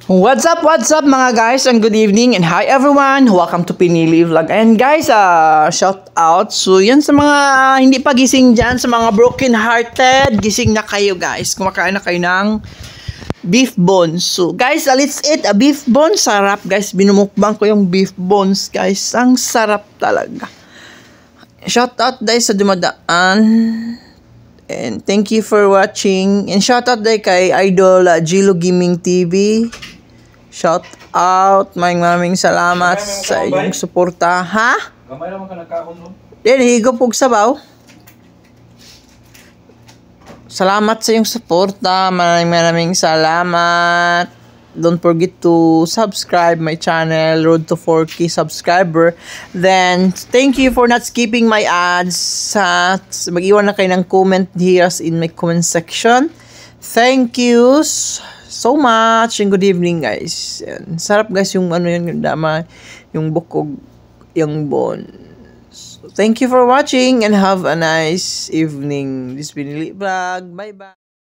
What's up mga guys, and good evening, and hi everyone, welcome to Pinili Vlog. And guys, shout out, so yan sa mga hindi pa gising dyan, sa mga broken hearted, gising na kayo guys, kumakain na kayo ng beef bones. So guys, let's eat a beef bones. Sarap guys, binumukbang ko yung beef bones guys, ang sarap talaga. Shout out guys sa dumadaan. And thank you for watching. And shout out day kay Idol Gilo Gaming TV. Shout out, maraming salamat sa inyong suporta. Ha? Gamay naman ka nagkaon no? Higop og sabaw. Salamat sa inyong suporta. Maraming salamat. Don't forget to subscribe my channel, Road to 4K subscriber. Then, thank you for not skipping my ads. Mag-iwan na kayo ng comment here in my comment section. Thank you so much and good evening guys. Yan. Sarap guys yung yung dama, yung bukog, yung bone. So, thank you for watching and have a nice evening. This is Pinili Vlog. Bye bye.